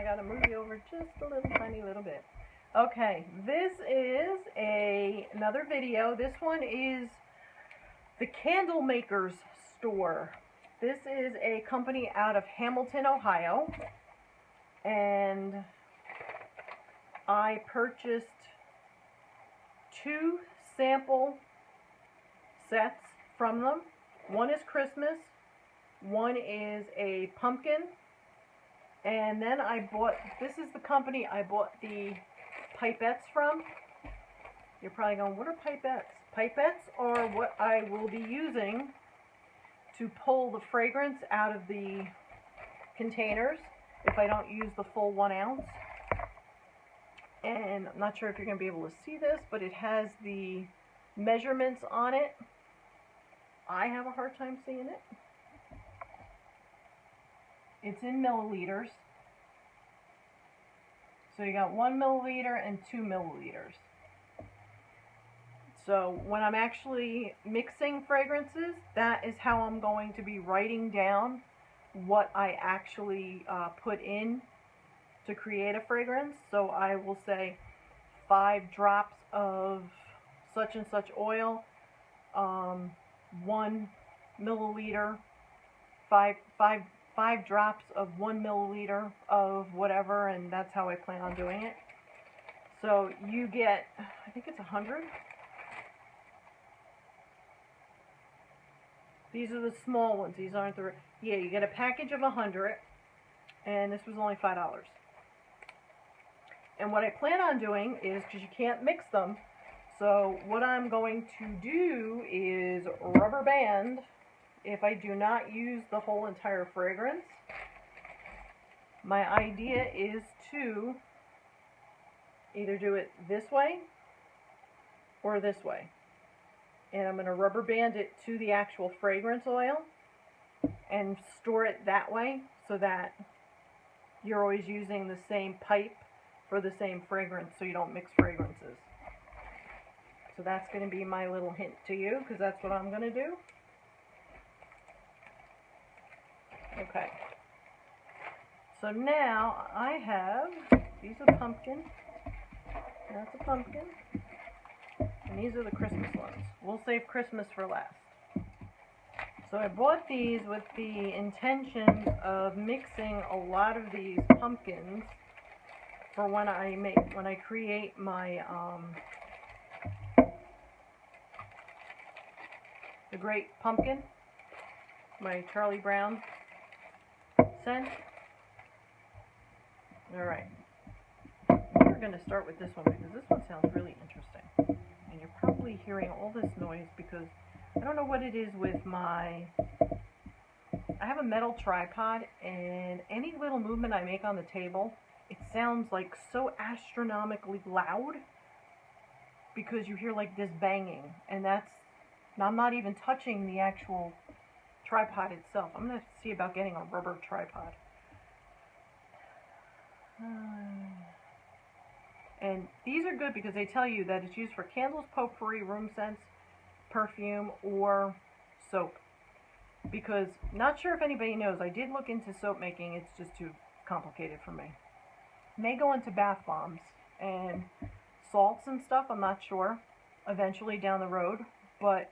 got to move you over just a little tiny little bit. Okay, this is another video. This one is the Candlemaker's store. This is a company out of Hamilton, Ohio, and I purchased 2 sample sets from them. One is Christmas, one is a pumpkin, and then I bought, this is the company I bought the pipettes from. You're probably going, what are pipettes? Pipettes are what I will be using to pull the fragrance out of the containers if I don't use the full 1 ounce. And I'm not sure if you're going to be able to see this, but it has the measurements on it. I have a hard time seeing it. It's in milliliters. So you got 1 milliliter and 2 milliliters. So when I'm actually mixing fragrances, that is how I'm going to be writing down what I actually put in to create a fragrance. So I will say 5 drops of such and such oil, 1 milliliter, 5 drops of 1 milliliter of whatever, and that's how I plan on doing it. So you get, I think it's 100. These are the small ones. These aren't the, yeah, you get a package of 100, and this was only $5. And what I plan on doing is, because you can't mix them, so what I'm going to do is rubber band. If I do not use the whole entire fragrance, my idea is to either do it this way or this way. And I'm going to rubber band it to the actual fragrance oil and store it that way so that you're always using the same pipe for the same fragrance so you don't mix fragrances. So that's going to be my little hint to you, because that's what I'm going to do. Okay. So now I have, these are pumpkin, that's a pumpkin, and these are the Christmas ones. We'll save Christmas for last. So I bought these with the intention of mixing a lot of these pumpkins for when I create my the Great Pumpkin, my Charlie Brown scent. Alright, we're going to start with this one because this one sounds really interesting. And you're probably hearing all this noise because I don't know what it is with my, I have a metal tripod, and any little movement I make on the table, it sounds like so astronomically loud because you hear like this banging, and that's, I'm not even touching the actual tripod itself. I'm going to see about getting a rubber tripod. And these are good because they tell you that it's used for candles, potpourri, room scents, perfume, or soap. Because, not sure if anybody knows, I did look into soap making. It's just too complicated for me. May go into bath bombs and salts and stuff, I'm not sure, eventually down the road. But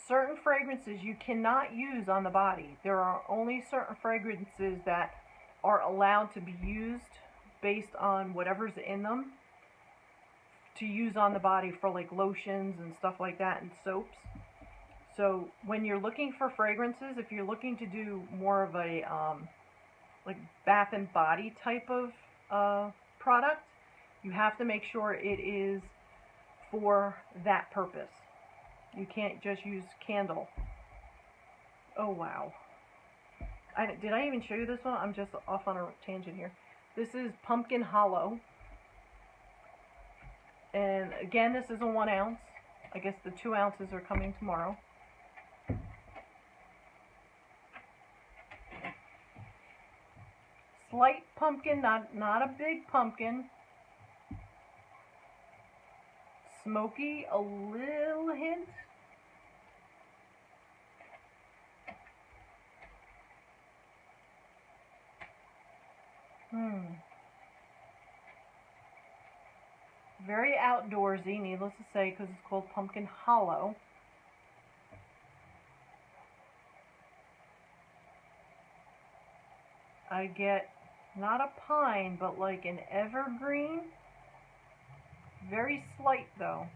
certain fragrances you cannot use on the body. There are only certain fragrances that are allowed to be used based on whatever's in them to use on the body for like lotions and stuff like that and soaps. So when you're looking for fragrances, if you're looking to do more of a like bath and body type of product, you have to make sure it is for that purpose. You can't just use candle. Oh wow. Did I even show you this one? I'm just off on a tangent here. This is Pumpkin Hollow. And again, this is a 1 ounce. I guess the 2 ounces are coming tomorrow. Slight pumpkin, not a big pumpkin. Smoky, a little hint. Very outdoorsy, needless to say, because it's called Pumpkin Hollow. I get not a pine, but like an evergreen. Very slight though.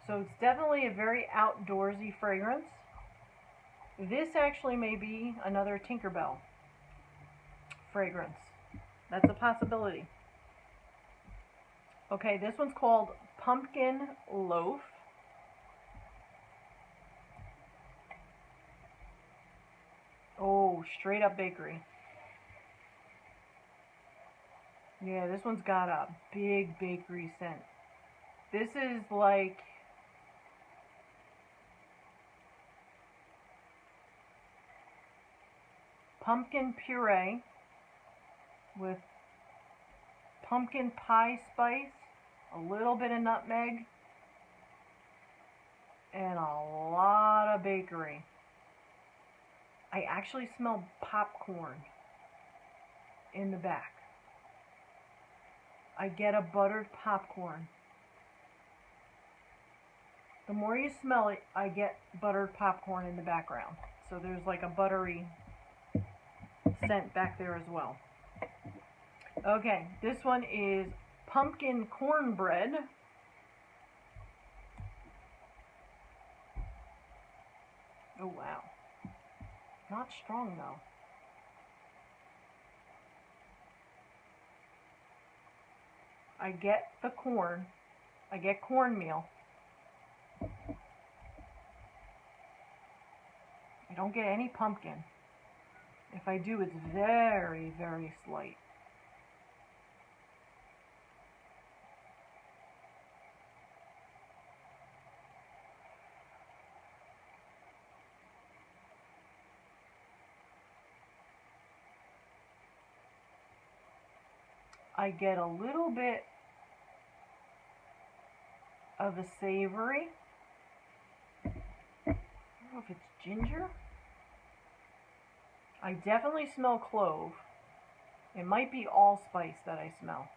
So it's definitely a very outdoorsy fragrance. This actually may be another Tinkerbell fragrance. That's a possibility. Okay, this one's called Pumpkin Loaf. Oh, straight up bakery. Yeah, this one's got a big bakery scent. This is like pumpkin puree with pumpkin pie spice, a little bit of nutmeg, and a lot of bakery. I actually smell popcorn in the back. I get a buttered popcorn. The more you smell it, I get buttered popcorn in the background. So there's like a buttery scent back there as well. Okay, this one is pumpkin cornbread. Oh wow. Not strong though. I get the corn. I get cornmeal. I don't get any pumpkin. If I do, it's very, very slight. I get a little bit of a savory. I don't know if it's ginger. I definitely smell clove. It might be allspice that I smell.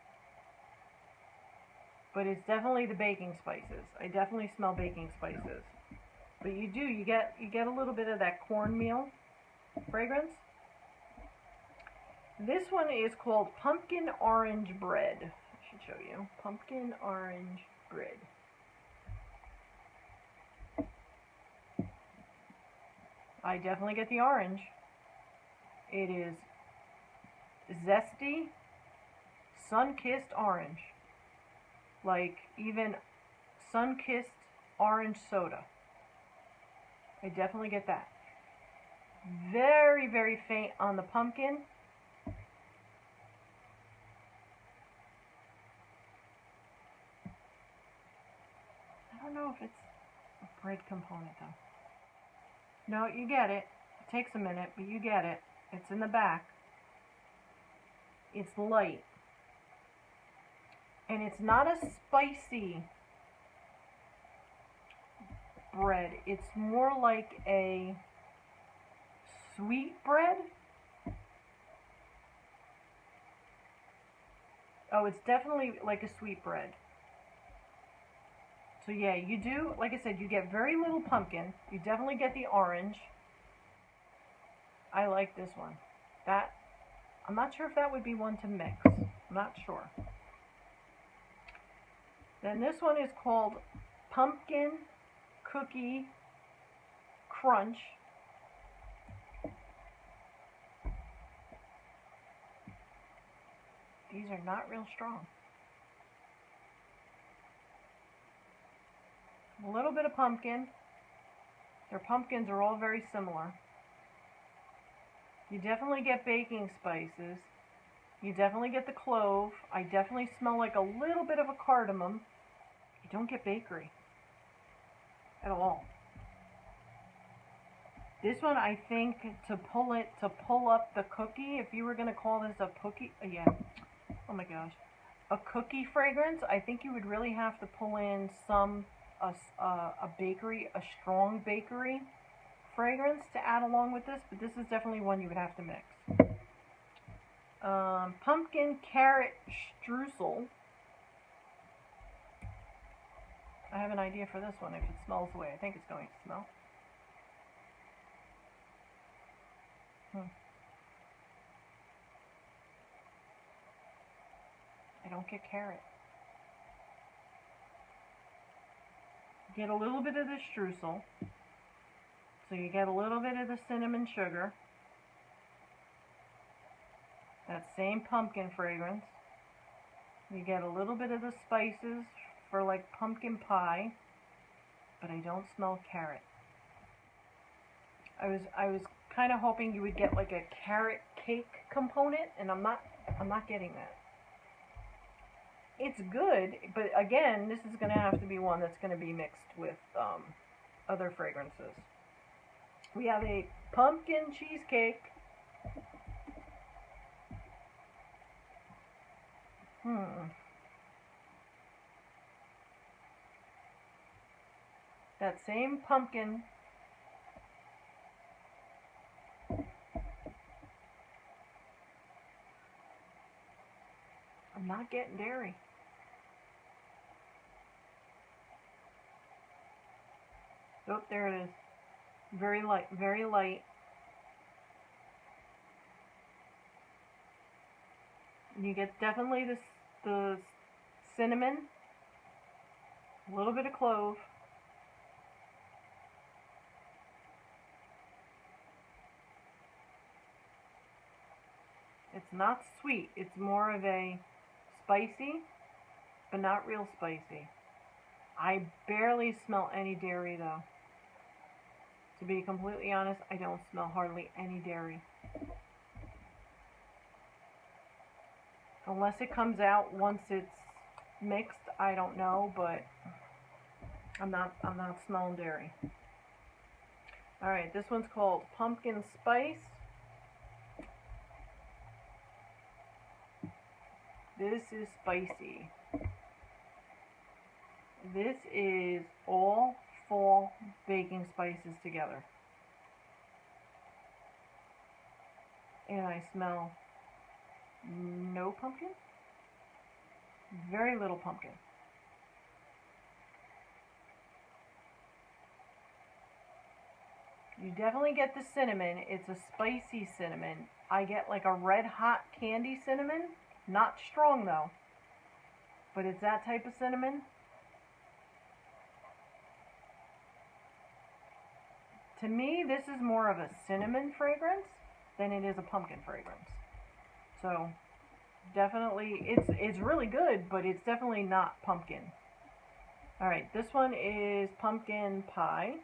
But it's definitely the baking spices. I definitely smell baking spices. But you get a little bit of that cornmeal fragrance. This one is called Pumpkin Orange Bread. I should show you. Pumpkin Orange Bread. I definitely get the orange. It is zesty, sun-kissed orange. Like even sun-kissed orange soda. I definitely get that. Very, very faint on the pumpkin. I don't know if it's a bread component though. No, you get it. It takes a minute, but you get it. It's in the back. It's light. And it's not a spicy bread. It's more like a sweet bread. Oh, it's definitely like a sweet bread. So yeah, you do, like I said, you get very little pumpkin. You definitely get the orange. I like this one. I'm not sure if that would be one to mix. I'm not sure. Then this one is called Pumpkin Cookie Crunch. These are not real strong. A little bit of pumpkin. Their pumpkins are all very similar. You definitely get baking spices. You definitely get the clove. I definitely smell like a little bit of a cardamom. You don't get bakery at all. This one, I think, to pull up the cookie, if you were going to call this a cookie, yeah, oh my gosh, a cookie fragrance, I think you would really have to pull in a bakery, a strong bakery fragrance to add along with this, but this is definitely one you would have to mix. Pumpkin carrot streusel. I have an idea for this one if it smells the way I think it's going to smell. I don't get carrot. Get a little bit of the streusel. So you get a little bit of the cinnamon sugar. That same pumpkin fragrance. You get a little bit of the spices for like pumpkin pie, but I don't smell carrot. I was kind of hoping you would get like a carrot cake component, and I'm not getting that. It's good, but again, this is going to have to be one that's going to be mixed with other fragrances. We have a pumpkin cheesecake. That same pumpkin. I'm not getting dairy. Oh, there it is. Very light, very light. You get definitely the cinnamon, a little bit of clove. It's not sweet, it's more of a spicy, but not real spicy. I barely smell any dairy though. To be completely honest, I don't smell hardly any dairy. Unless it comes out once it's mixed, I don't know, but I'm not smelling dairy. Alright, this one's called Pumpkin Spice. This is spicy. This is all fall baking spices together. And I smell no pumpkin. Very little pumpkin. You definitely get the cinnamon. It's a spicy cinnamon. I get like a red hot candy cinnamon. Not strong though. But it's that type of cinnamon. To me, this is more of a cinnamon fragrance than it is a pumpkin fragrance. So, definitely, it's really good, but it's definitely not pumpkin. Alright, this one is pumpkin pie.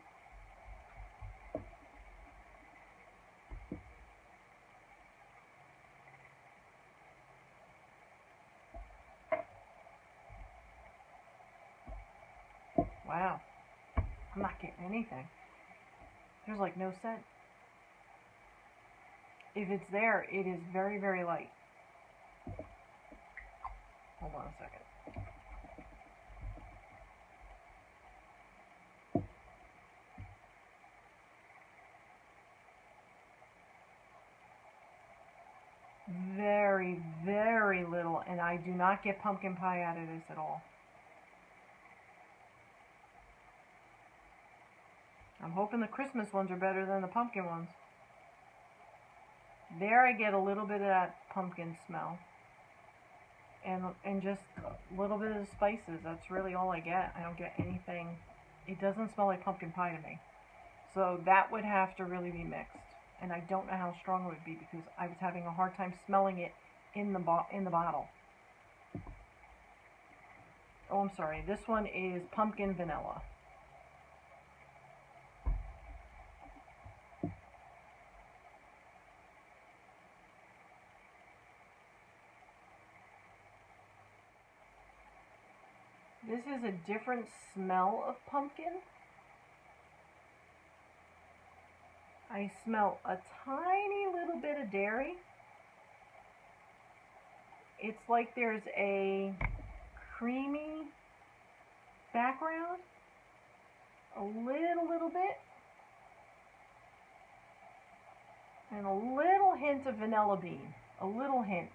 Wow, I'm not getting anything. There's like no scent. If it's there, it is very, very light. Hold on a second. Very, very little, and I do not get pumpkin pie out of this at all. I'm hoping the Christmas ones are better than the pumpkin ones. There I get a little bit of that pumpkin smell. And just a little bit of the spices. That's really all I get. I don't get anything. It doesn't smell like pumpkin pie to me. So that would have to really be mixed. And I don't know how strong it would be because I was having a hard time smelling it in the bottle. Oh, I'm sorry. This one is pumpkin vanilla. This is a different smell of pumpkin. I smell a tiny little bit of dairy. It's like there's a creamy background. A little bit. And a little hint of vanilla bean. a little hint.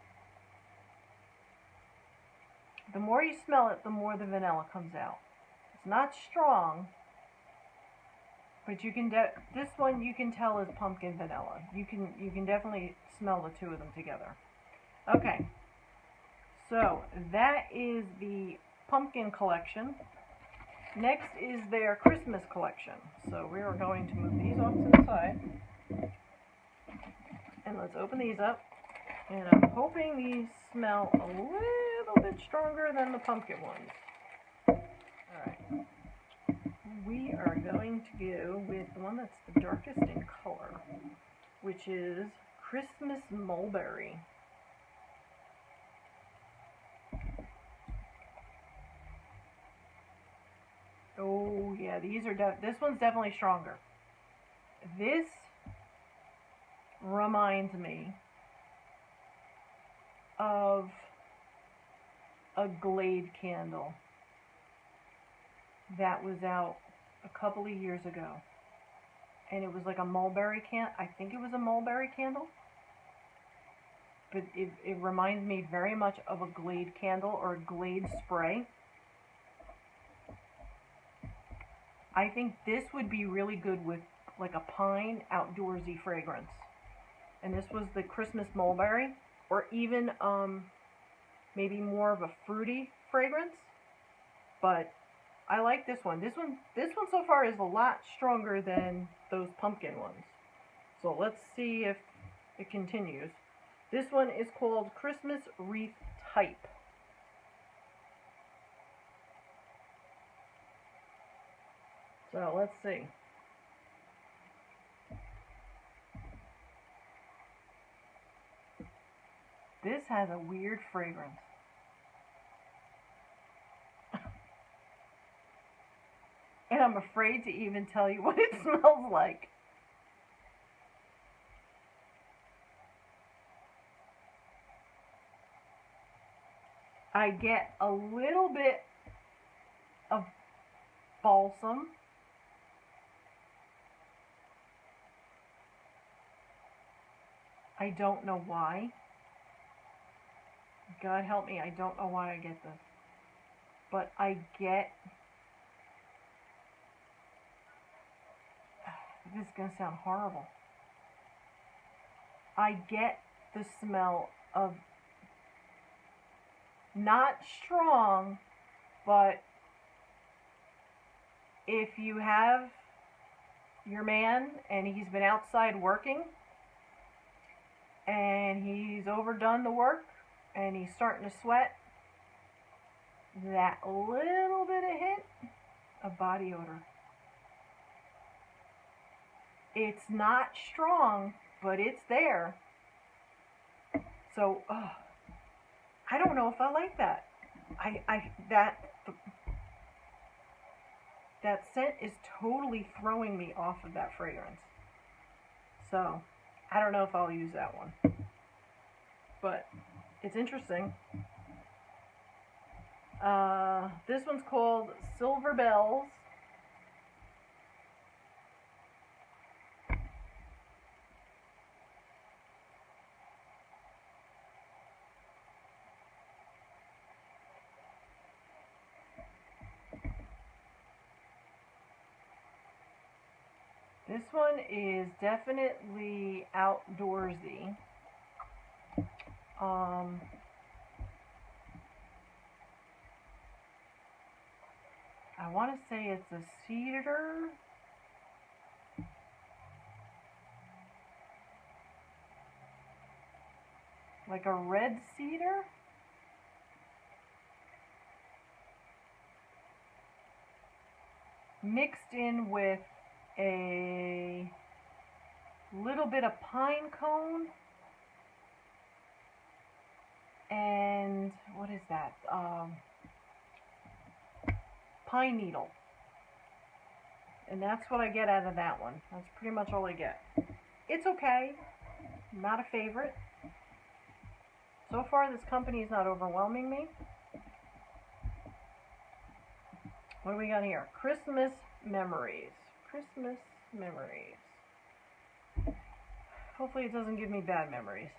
The more you smell it, the more the vanilla comes out. It's not strong, but you can this one you can tell is pumpkin vanilla. You can definitely smell the two of them together. Okay, so that is the pumpkin collection. Next is their Christmas collection. So we are going to move these off to the side, and let's open these up. And I'm hoping these smell a little bit stronger than the pumpkin ones. Alright. We are going to go with the one that's the darkest in color, which is Christmas Mulberry. Oh yeah, these are this one's definitely stronger. This reminds me of a Glade candle that was out a couple of years ago, and it was like a mulberry I think it was a mulberry candle, but it reminds me very much of a Glade candle or a Glade spray. I think this would be really good with like a pine outdoorsy fragrance, and this was the Christmas Mulberry, or even maybe more of a fruity fragrance. But I like this one. This one so far is a lot stronger than those pumpkin ones. So let's see if it continues. This one is called Christmas Wreath Type. So let's see. This has a weird fragrance. And I'm afraid to even tell you what it smells like. I get a little bit of balsam. I don't know why. God help me, I don't know why I get this. But I get... This is going to sound horrible. I get the smell of... Not strong, but if you have your man and he's been outside working and he's overdone the work and he's starting to sweat, that little bit of hint of body odor. It's not strong, but it's there. So, I don't know if I like that. That scent is totally throwing me off of that fragrance. So, I don't know if I'll use that one. But it's interesting. This one's called Silver Bells. This one is definitely outdoorsy. I want to say it's a cedar. Like a red cedar. Mixed in with a little bit of pine cone and what is that? Pine needle. And that's what I get out of that one. That's pretty much all I get. It's okay. Not a favorite. So far this company is not overwhelming me. What do we got here? Christmas Memories. Christmas Memories. Hopefully it doesn't give me bad memories.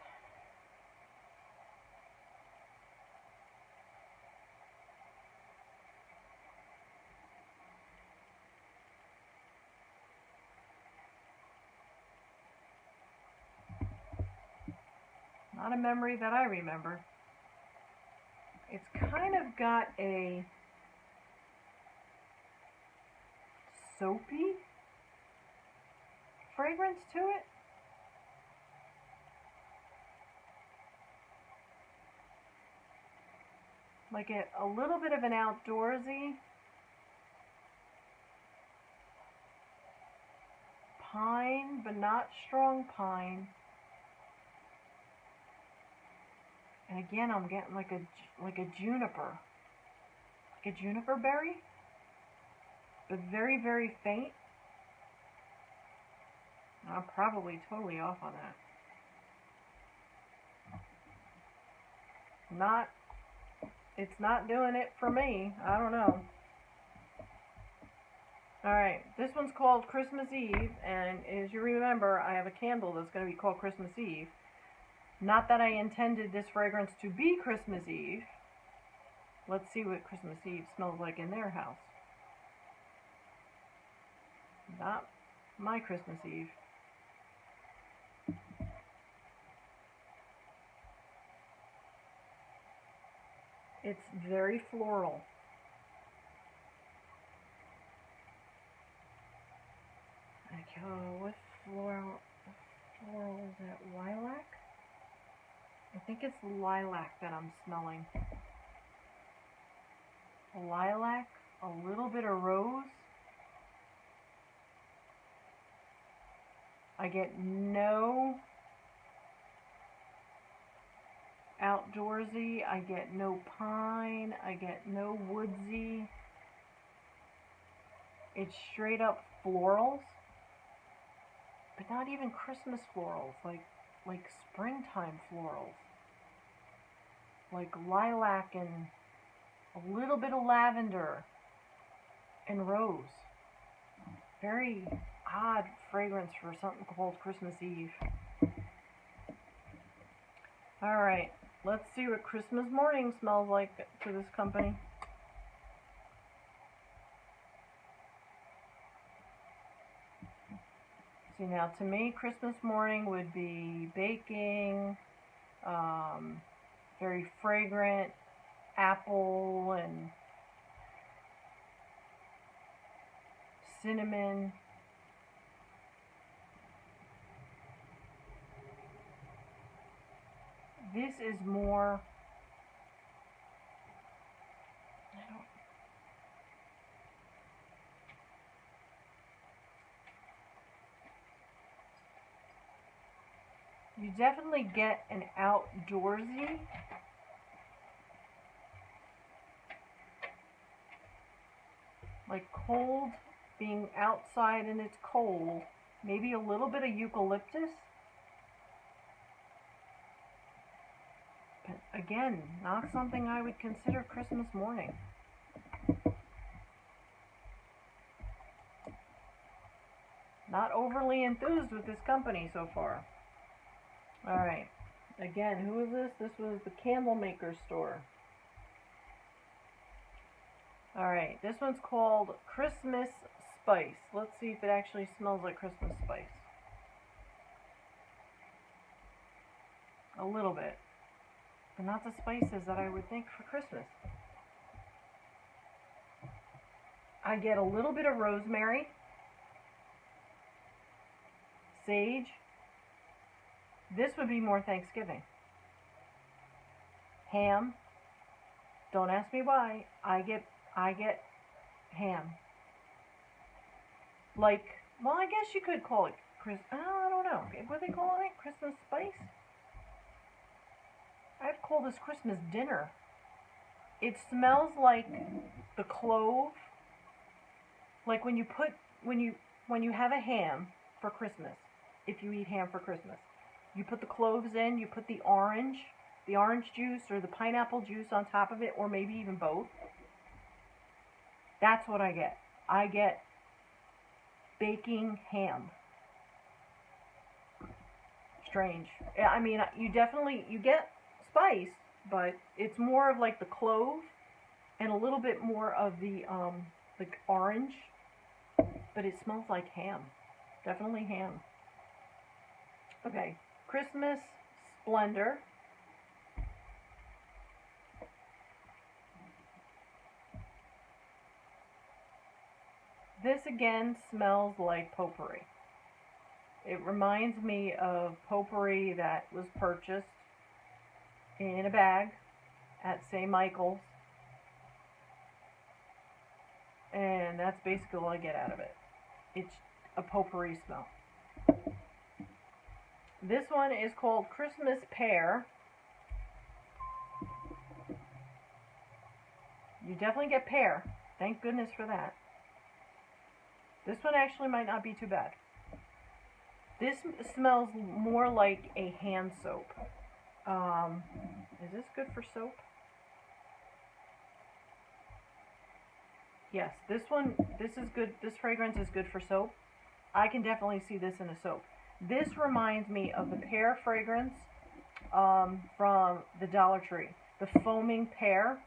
Not a memory that I remember. It's kind of got a soapy fragrance to it. Like a little bit of an outdoorsy pine, but not strong pine. And again, I'm getting like a juniper, like a juniper berry, but very, very faint. I'm probably totally off on that. It's not doing it for me. I don't know. Alright, this one's called Christmas Eve, and as you remember, I have a candle that's going to be called Christmas Eve. Not that I intended this fragrance to be Christmas Eve. Let's see what Christmas Eve smells like in their house. Not my Christmas Eve. It's very floral. What floral is that? Lilac? I think it's lilac that I'm smelling. Lilac, a little bit of rose. I get no outdoorsy, I get no pine, I get no woodsy. It's straight up florals, but not even Christmas florals, like springtime florals. Like lilac and a little bit of lavender and rose. Very odd fragrance for something called Christmas Eve. Alright, let's see what Christmas morning smells like to this company. See, now to me, Christmas morning would be baking, very fragrant, apple and cinnamon. This is more, you definitely get an outdoorsy, like cold, being outside and it's cold, maybe a little bit of eucalyptus. But again, not something I would consider Christmas morning. Not overly enthused with this company so far. Alright, again, who is this? This was the Candlemaker store. Alright, this one's called Christmas Spice. Let's see if it actually smells like Christmas spice. A little bit. But not the spices that I would think for Christmas. I get a little bit of rosemary, sage. This would be more Thanksgiving. Ham. Don't ask me why. I get ham. Like, well, I guess you could call it I don't know. What are they calling it? Christmas spice? I'd call this Christmas dinner. It smells like the clove. Like when you have a ham for Christmas, if you eat ham for Christmas, you put the cloves in, you put the orange juice or the pineapple juice on top of it, or maybe even both. That's what I get. I get baking ham. Strange. I mean, you get spice, but it's more of like the clove and a little bit more of the like orange, but it smells like ham. Definitely ham. Okay, Christmas Splendor. again smells like potpourri. It reminds me of potpourri that was purchased in a bag at St. Michael's. And that's basically all I get out of it. It's a potpourri smell. This one is called Christmas Pear. You definitely get pear. Thank goodness for that. This one actually might not be too bad. This smells more like a hand soap. Is this good for soap? Yes, this is good. This fragrance is good for soap. I can definitely see this in a soap. This reminds me of the pear fragrance from the Dollar Tree. The foaming pear.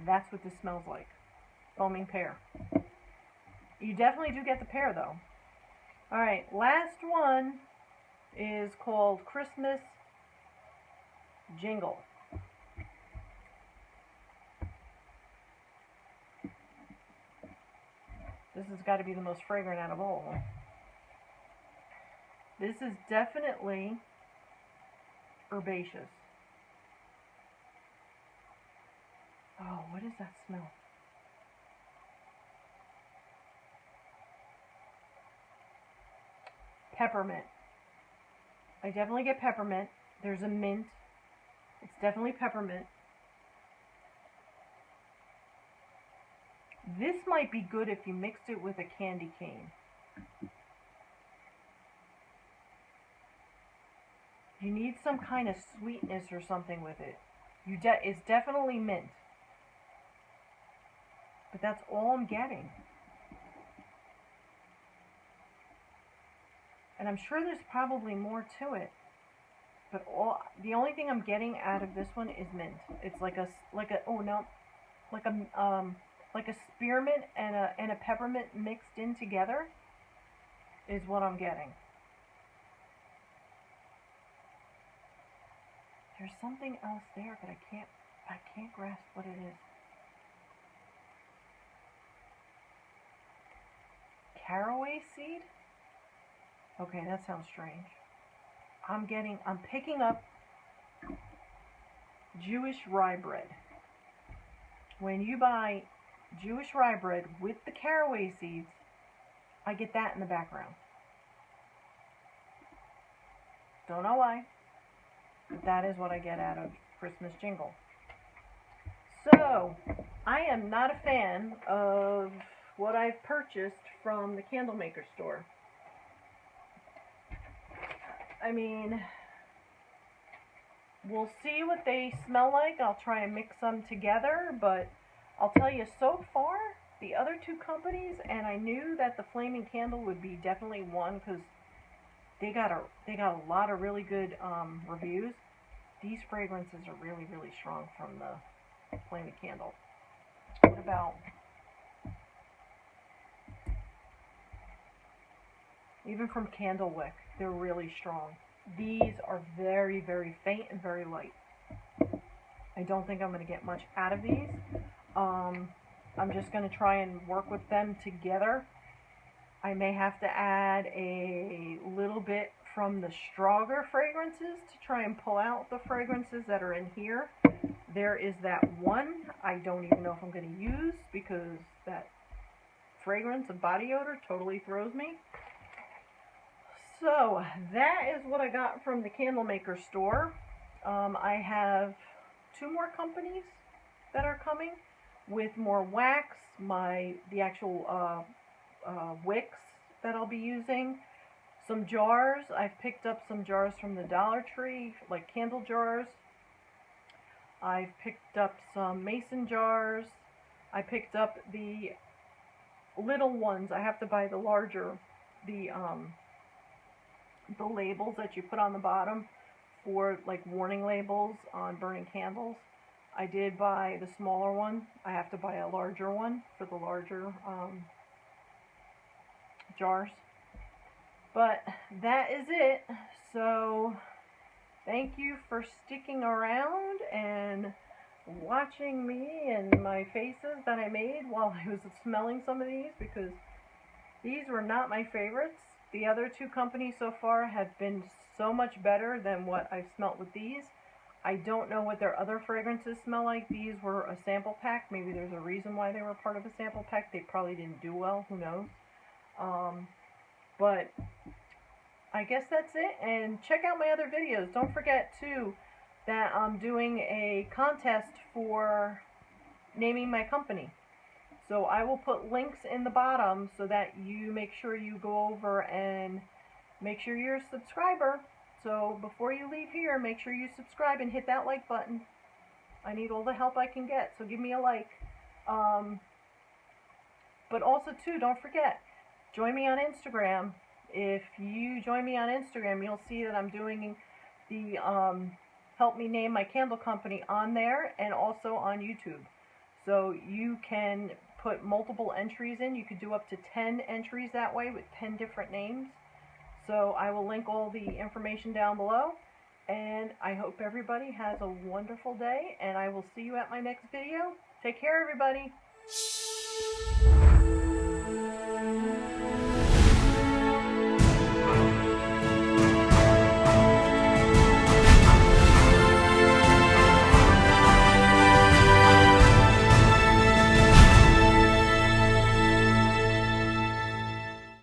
That's what this smells like. Foaming pear. You definitely do get the pear though. Alright, last one is called Christmas Jingle. This has got to be the most fragrant out of all of them. This is definitely herbaceous. Oh, what is that smell? Peppermint. I definitely get peppermint. There's a mint. It's definitely peppermint. This might be good if you mixed it with a candy cane. You need some kind of sweetness or something with it. It's definitely mint. But that's all I'm getting. And I'm sure there's probably more to it. But the only thing I'm getting out of this one is mint. It's like a spearmint and a peppermint mixed in together is what I'm getting. There's something else there, but I can't grasp what it is. Caraway seed? Okay, that sounds strange. I'm picking up Jewish rye bread. When you buy Jewish rye bread with the caraway seeds, I get that in the background. Don't know why, but that is what I get out of Christmas Jingle. So, I am not a fan of what I've purchased from the Candlemaker store. I mean, we'll see what they smell like. I'll try and mix them together, but I'll tell you, so far, the other two companies, and I knew that the Flaming Candle would be definitely one because they got a lot of really good reviews. These fragrances are really, really strong from the Flaming Candle. What about even from Candlewick? They're really strong. These are very, very faint and very light. I don't think I'm going to get much out of these. I'm just going to try and work with them together. I may have to add a little bit from the stronger fragrances to try and pull out the fragrances that are in here. There is that one I don't even know if I'm going to use because that fragrance of body odor totally throws me. So that is what I got from the Candlemaker store. I have two more companies that are coming with more wax, the actual wicks that I'll be using, some jars. I've picked up some jars from the Dollar Tree, like candle jars. I've picked up some mason jars. I picked up the little ones. I have to buy the larger, the labels that you put on the bottom for like warning labels on burning candles. I did buy the smaller one. I have to buy a larger one for the larger jars. But that is it. So thank you for sticking around and watching me and my faces that I made while I was smelling some of these, because These were not my favorites. The other two companies so far have been so much better than what I've smelt with these. I don't know what their other fragrances smell like. These were a sample pack. Maybe there's a reason why they were part of a sample pack. They probably didn't do well. Who knows? But I guess that's it. And check out my other videos. Don't forget, too, that I'm doing a contest for naming my company. So I will put links in the bottom so that you make sure you go over and make sure you're a subscriber. So before you leave here, make sure you subscribe and hit that like button. I need all the help I can get, so give me a like. But also, too, don't forget, join me on Instagram. If you join me on Instagram, you'll see that I'm doing the Help Me Name My Candle Company on there and also on YouTube. So you can put multiple entries in. You could do up to 10 entries that way with 10 different names. So I will link all the information down below. And I hope everybody has a wonderful day, and I will see you at my next video. Take care, everybody.